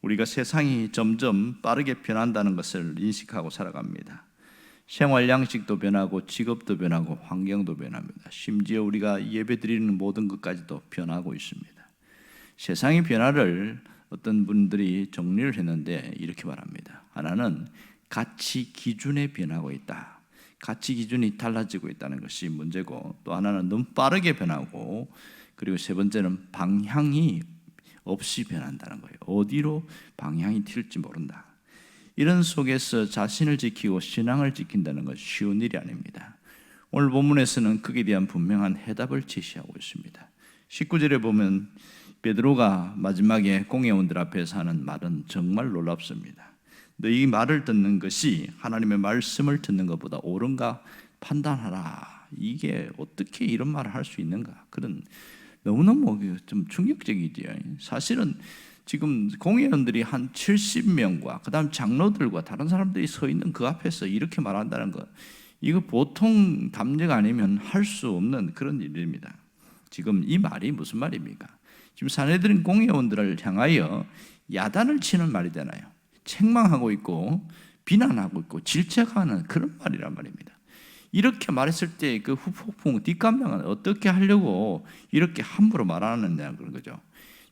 우리가 세상이 점점 빠르게 변한다는 것을 인식하고 살아갑니다. 생활 양식도 변하고 직업도 변하고 환경도 변합니다. 심지어 우리가 예배드리는 모든 것까지도 변하고 있습니다. 세상의 변화를 어떤 분들이 정리를 했는데 이렇게 말합니다. 하나는 가치 기준의 변하고 있다. 가치 기준이 달라지고 있다는 것이 문제고, 또 하나는 너무 빠르게 변하고, 그리고 세 번째는 방향이 없이 변한다는 거예요. 어디로 방향이 튈지 모른다. 이런 속에서 자신을 지키고 신앙을 지킨다는 것은 쉬운 일이 아닙니다. 오늘 본문에서는 거기에 대한 분명한 해답을 제시하고 있습니다. 19절에 보면 베드로가 마지막에 공회원들 앞에서 하는 말은 정말 놀랍습니다. 너희 말을 듣는 것이 하나님의 말씀을 듣는 것보다 옳은가 판단하라. 이게 어떻게 이런 말을 할 수 있는가? 그런 너무너무 좀 충격적이지요. 사실은 지금 공회원들이 한 70명과 그 다음 장로들과 다른 사람들이 서 있는 그 앞에서 이렇게 말한다는 것, 이거 보통 담력 아니면 할 수 없는 그런 일입니다. 지금 이 말이 무슨 말입니까? 지금 산헤드린 공회원들을 향하여 야단을 치는 말이잖아요. 책망하고 있고 비난하고 있고 질책하는 그런 말이란 말입니다. 이렇게 말했을 때 그 후폭풍, 뒷감당은 어떻게 하려고 이렇게 함부로 말하느냐 그런 거죠.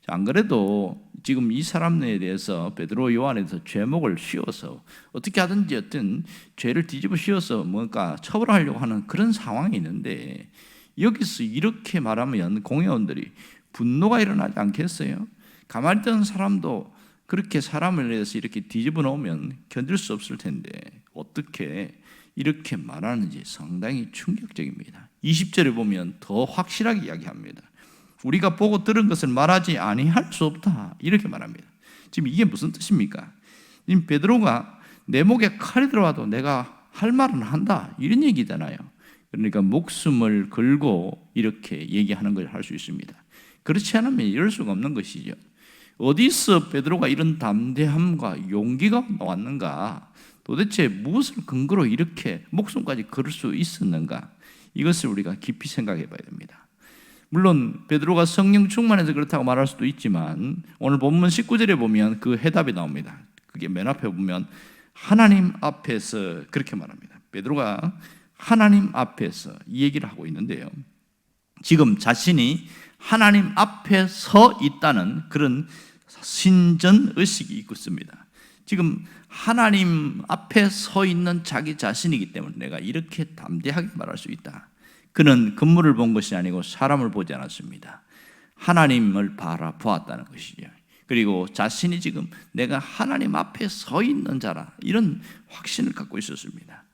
안 그래도 지금 이 사람에 대해서 베드로 요한에 대해서 죄목을 씌워서 어떻게 하든지 어떤 죄를 뒤집어 씌워서 뭔가 처벌하려고 하는 그런 상황이 있는데, 여기서 이렇게 말하면 공회원들이 분노가 일어나지 않겠어요? 가만히 있던 사람도 그렇게 사람을 위해서 이렇게 뒤집어 놓으면 견딜 수 없을 텐데 어떻게 이렇게 말하는지 상당히 충격적입니다. 20절에 보면 더 확실하게 이야기합니다. 우리가 보고 들은 것을 말하지 아니할 수 없다, 이렇게 말합니다. 지금 이게 무슨 뜻입니까? 지금 베드로가 내 목에 칼이 들어와도 내가 할 말은 한다, 이런 얘기잖아요. 그러니까 목숨을 걸고 이렇게 얘기하는 걸 할 수 있습니다. 그렇지 않으면 이럴 수가 없는 것이죠. 어디서 베드로가 이런 담대함과 용기가 나왔는가? 도대체 무엇을 근거로 이렇게 목숨까지 걸을 수 있었는가? 이것을 우리가 깊이 생각해 봐야 됩니다. 물론 베드로가 성령 충만해서 그렇다고 말할 수도 있지만, 오늘 본문 19절에 보면 그 해답이 나옵니다. 그게 맨 앞에 보면 하나님 앞에서 그렇게 말합니다. 베드로가 하나님 앞에서 이 얘기를 하고 있는데요, 지금 자신이 하나님 앞에 서 있다는 그런 신전의식이 있습니다. 지금 하나님 앞에 서 있는 자기 자신이기 때문에 내가 이렇게 담대하게 말할 수 있다. 그는 건물을 본 것이 아니고 사람을 보지 않았습니다. 하나님을 바라보았다는 것이죠. 그리고 자신이 지금 내가 하나님 앞에 서 있는 자라, 이런 확신을 갖고 있었습니다.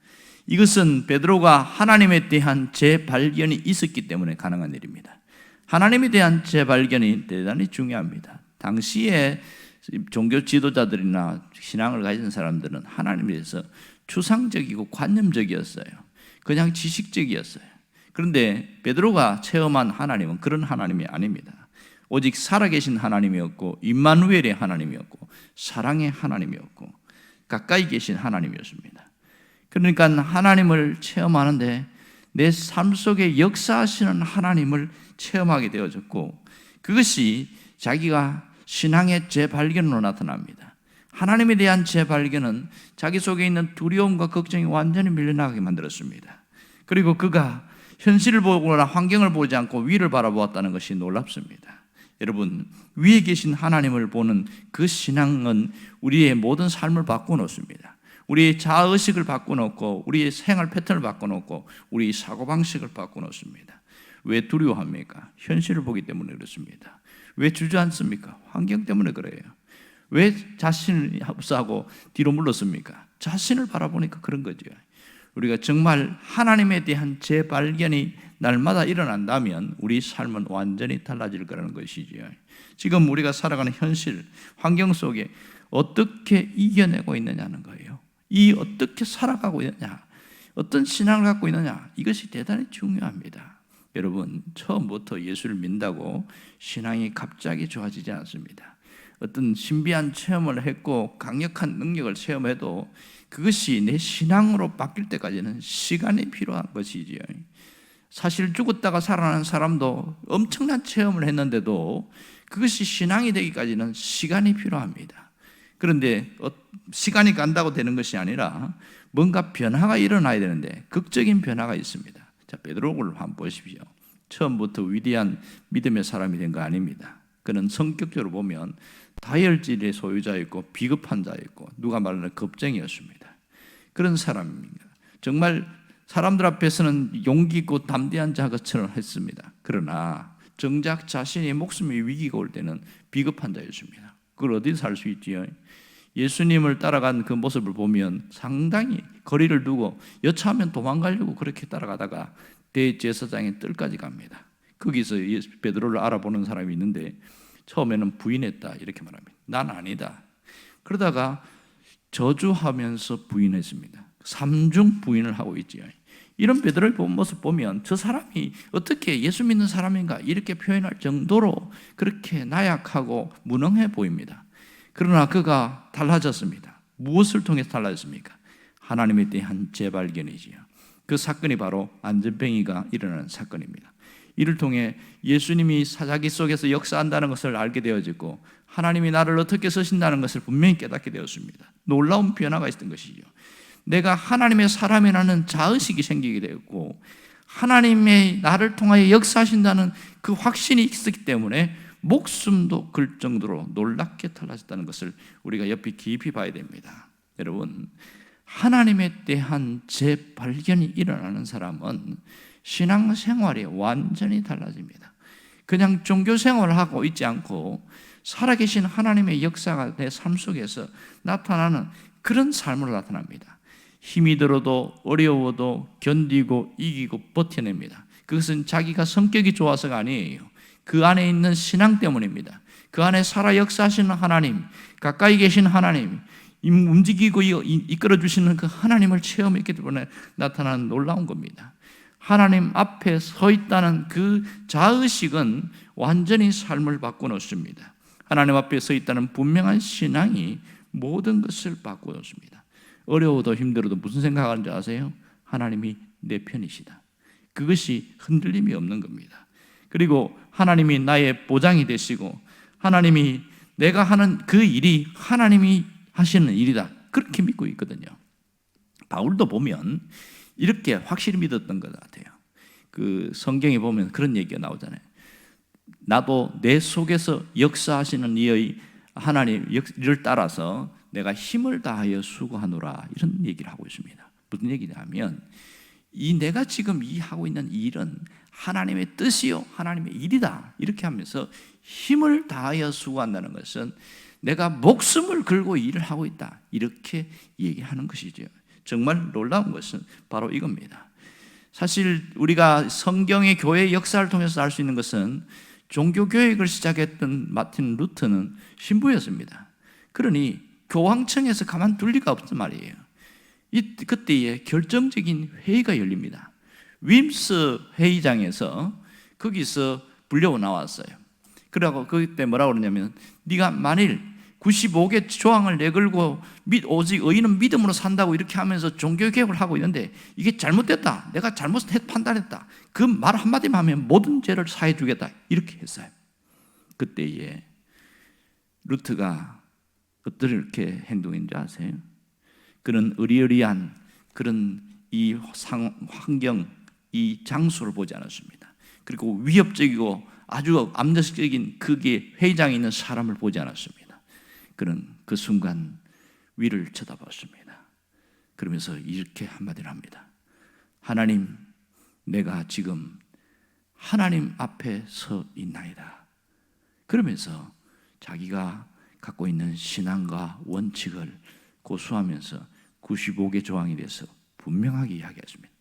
이것은 베드로가 하나님에 대한 재발견이 있었기 때문에 가능한 일입니다. 하나님에 대한 재발견이 대단히 중요합니다. 당시에 종교 지도자들이나 신앙을 가진 사람들은 하나님에 대해서 추상적이고 관념적이었어요. 그냥 지식적이었어요. 그런데 베드로가 체험한 하나님은 그런 하나님이 아닙니다. 오직 살아계신 하나님이었고 임마누엘의 하나님이었고 사랑의 하나님이었고 가까이 계신 하나님이었습니다. 그러니까 하나님을 체험하는데 내 삶 속에 역사하시는 하나님을 체험하게 되어졌고, 그것이 자기가 신앙의 재발견으로 나타납니다. 하나님에 대한 재발견은 자기 속에 있는 두려움과 걱정이 완전히 밀려나가게 만들었습니다. 그리고 그가 현실을 보거나 환경을 보지 않고 위를 바라보았다는 것이 놀랍습니다. 여러분, 위에 계신 하나님을 보는 그 신앙은 우리의 모든 삶을 바꿔놓습니다. 우리의 자아의식을 바꿔놓고 우리의 생활 패턴을 바꿔놓고 우리의 사고방식을 바꿔놓습니다. 왜 두려워합니까? 현실을 보기 때문에 그렇습니다. 왜 주저앉습니까? 환경 때문에 그래요. 왜 자신을 합사하고 뒤로 물렀습니까? 자신을 바라보니까 그런 거죠. 우리가 정말 하나님에 대한 재발견이 날마다 일어난다면 우리 삶은 완전히 달라질 거라는 것이죠. 지금 우리가 살아가는 현실, 환경 속에 어떻게 이겨내고 있느냐는 거예요. 이 어떻게 살아가고 있느냐, 어떤 신앙을 갖고 있느냐, 이것이 대단히 중요합니다. 여러분, 처음부터 예수를 믿는다고 신앙이 갑자기 좋아지지 않습니다. 어떤 신비한 체험을 했고 강력한 능력을 체험해도 그것이 내 신앙으로 바뀔 때까지는 시간이 필요한 것이지요. 사실 죽었다가 살아난 사람도 엄청난 체험을 했는데도 그것이 신앙이 되기까지는 시간이 필요합니다. 그런데 시간이 간다고 되는 것이 아니라 뭔가 변화가 일어나야 되는데 극적인 변화가 있습니다. 자, 베드로를 한번 보십시오. 처음부터 위대한 믿음의 사람이 된 거 아닙니다. 그는 성격적으로 보면 다혈질의 소유자였고 비겁한 자였고 누가 말하는 겁쟁이였습니다. 그런 사람입니다. 정말 사람들 앞에서는 용기 있고 담대한 자처럼 했습니다. 그러나 정작 자신의 목숨의 위기가 올 때는 비겁한 자였습니다. 그걸 어디서 살 수 있지요? 예수님을 따라간 그 모습을 보면 상당히 거리를 두고 여차하면 도망가려고 그렇게 따라가다가 대제사장의 뜰까지 갑니다. 거기서 베드로를 알아보는 사람이 있는데 처음에는 부인했다 이렇게 말합니다. 난 아니다. 그러다가 저주하면서 부인했습니다. 3중 부인을 하고 있지요. 이런 베드로의 모습 보면 저 사람이 어떻게 예수 믿는 사람인가 이렇게 표현할 정도로 그렇게 나약하고 무능해 보입니다. 그러나 그가 달라졌습니다. 무엇을 통해서 달라졌습니까? 하나님에 대한 재발견이지요. 그 사건이 바로 안전뱅이가 일어나는 사건입니다. 이를 통해 예수님이 사자기 속에서 역사한다는 것을 알게 되어지고 하나님이 나를 어떻게 쓰신다는 것을 분명히 깨닫게 되었습니다. 놀라운 변화가 있었던 것이죠. 내가 하나님의 사람이라는 자의식이 생기게 되었고 하나님의 나를 통하여 역사하신다는 그 확신이 있었기 때문에 목숨도 걸 정도로 놀랍게 달라졌다는 것을 우리가 옆에 깊이 봐야 됩니다. 여러분, 하나님에 대한 재발견이 일어나는 사람은 신앙생활이 완전히 달라집니다. 그냥 종교생활을 하고 있지 않고 살아계신 하나님의 역사가 내 삶 속에서 나타나는 그런 삶으로 나타납니다. 힘이 들어도 어려워도 견디고 이기고 버텨냅니다. 그것은 자기가 성격이 좋아서가 아니에요. 그 안에 있는 신앙 때문입니다. 그 안에 살아 역사하시는 하나님, 가까이 계신 하나님, 움직이고 이끌어 주시는 그 하나님을 체험했기 때문에 나타나는 놀라운 겁니다. 하나님 앞에 서 있다는 그 자의식은 완전히 삶을 바꿔놓습니다. 하나님 앞에 서 있다는 분명한 신앙이 모든 것을 바꿔놓습니다. 어려워도 힘들어도 무슨 생각하는지 아세요? 하나님이 내 편이시다. 그것이 흔들림이 없는 겁니다. 그리고 하나님이 나의 보장이 되시고 하나님이 내가 하는 그 일이 하나님이 하시는 일이다. 그렇게 믿고 있거든요. 바울도 보면 이렇게 확실히 믿었던 것 같아요. 그 성경에 보면 그런 얘기가 나오잖아요. 나도 내 속에서 역사하시는 이의 하나님 일을 따라서 내가 힘을 다하여 수고하노라 이런 얘기를 하고 있습니다. 무슨 얘기냐면 내가 지금 하고 있는 이 일은 하나님의 뜻이요 하나님의 일이다 이렇게 하면서 힘을 다하여 수고한다는 것은 내가 목숨을 걸고 일을 하고 있다 이렇게 얘기하는 것이죠. 정말 놀라운 것은 바로 이겁니다. 사실 우리가 성경의 교회의 역사를 통해서 알 수 있는 것은 종교교육을 시작했던 마틴 루터는 신부였습니다. 그러니 교황청에서 가만둘 리가 없단 말이에요. 그때에 결정적인 회의가 열립니다. 윈스 회의장에서 거기서 불려 나왔어요. 그러고 그때 뭐라고 그러냐면 네가 만일 95개 조항을 내걸고 오직 의인은 믿음으로 산다고 이렇게 하면서 종교개혁을 하고 있는데 이게 잘못됐다. 내가 잘못 판단했다. 그 말 한마디만 하면 모든 죄를 사해 주겠다. 이렇게 했어요. 그때에 루트가 어떻게 행동했는지 아세요? 그는 의리의리한 그런 이 환경, 이 장소를 보지 않았습니다. 그리고 위협적이고 아주 암묵적인 그게 회의장에 있는 사람을 보지 않았습니다. 그는 그 순간 위를 쳐다봤습니다. 그러면서 이렇게 한마디를 합니다. 하나님, 내가 지금 하나님 앞에 서 있나이다. 그러면서 자기가 갖고 있는 신앙과 원칙을 고수하면서 95개 조항에 대해서 분명하게 이야기했습니다.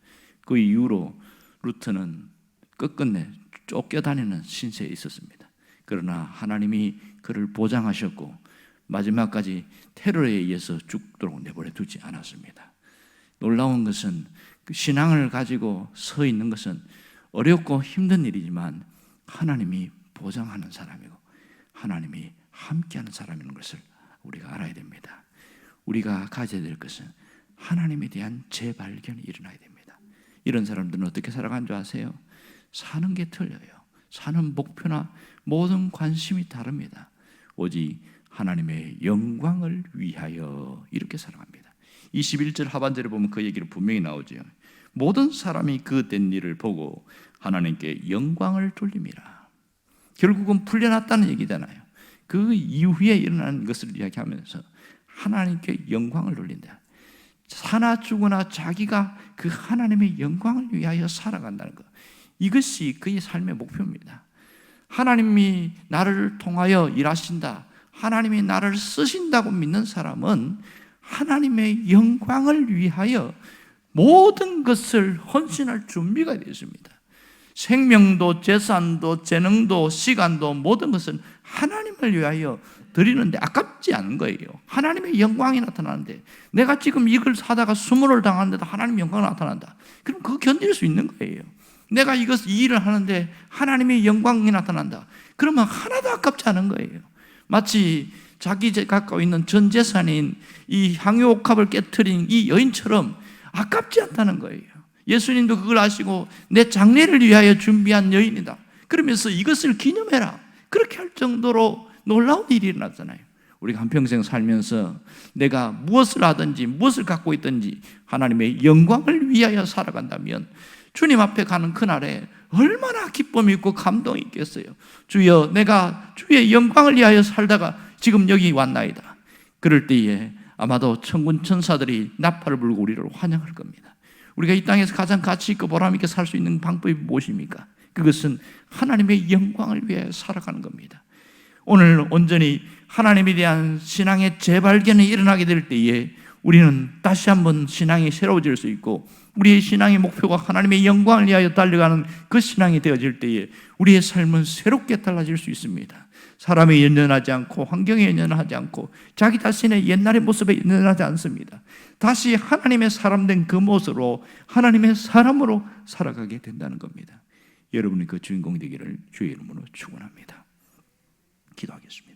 그 이후로 루터는 끝끝내 쫓겨다니는 신세에 있었습니다. 그러나 하나님이 그를 보장하셨고 마지막까지 테러에 의해서 죽도록 내버려 두지 않았습니다. 놀라운 것은 그 신앙을 가지고 서 있는 것은 어렵고 힘든 일이지만 하나님이 보장하는 사람이고 하나님이 함께하는 사람인 것을 우리가 알아야 됩니다. 우리가 가져야 될 것은 하나님에 대한 재발견이 일어나야 됩니다. 이런 사람들은 어떻게 살아가는 줄 아세요? 사는 게 틀려요. 사는 목표나 모든 관심이 다릅니다. 오직 하나님의 영광을 위하여 이렇게 살아갑니다. 21절 하반절에 보면 그 얘기를 분명히 나오죠. 모든 사람이 그 된 일을 보고 하나님께 영광을 돌림이라. 결국은 풀려났다는 얘기잖아요. 그 이후에 일어난 것을 이야기하면서 하나님께 영광을 돌린다. 사나 죽으나 자기가 그 하나님의 영광을 위하여 살아간다는 것, 이것이 그의 삶의 목표입니다. 하나님이 나를 통하여 일하신다, 하나님이 나를 쓰신다고 믿는 사람은 하나님의 영광을 위하여 모든 것을 헌신할 준비가 되어 있습니다. 생명도 재산도 재능도 시간도 모든 것은 하나님을 위하여 드리는데 아깝지 않은 거예요. 하나님의 영광이 나타나는데, 내가 지금 이걸 사다가 수모를 당하는데도 하나님의 영광이 나타난다. 그럼 그거 견딜 수 있는 거예요. 내가 이 일을 하는데 하나님의 영광이 나타난다. 그러면 하나도 아깝지 않은 거예요. 마치 자기 갖고 있는 전 재산인 이 향유옥합을 깨트린 이 여인처럼 아깝지 않다는 거예요. 예수님도 그걸 아시고 내 장례를 위하여 준비한 여인이다, 그러면서 이것을 기념해라, 그렇게 할 정도로 놀라운 일이 일어났잖아요. 우리가 한평생 살면서 내가 무엇을 하든지 무엇을 갖고 있든지 하나님의 영광을 위하여 살아간다면 주님 앞에 가는 그날에 얼마나 기쁨이 있고 감동이 있겠어요. 주여, 내가 주의 영광을 위하여 살다가 지금 여기 왔나이다. 그럴 때에 아마도 천군 천사들이 나팔을 불고 우리를 환영할 겁니다. 우리가 이 땅에서 가장 가치 있고 보람 있게 살 수 있는 방법이 무엇입니까? 그것은 하나님의 영광을 위하여 살아가는 겁니다. 오늘 온전히 하나님에 대한 신앙의 재발견이 일어나게 될 때에 우리는 다시 한번 신앙이 새로워질 수 있고, 우리의 신앙의 목표가 하나님의 영광을 위하여 달려가는 그 신앙이 되어질 때에 우리의 삶은 새롭게 달라질 수 있습니다. 사람에 연연하지 않고 환경에 연연하지 않고 자기 자신의 옛날의 모습에 연연하지 않습니다. 다시 하나님의 사람 된 그 모습으로 하나님의 사람으로 살아가게 된다는 겁니다. 여러분이 그 주인공이 되기를 주의 이름으로 축원합니다. 기도하겠습니다.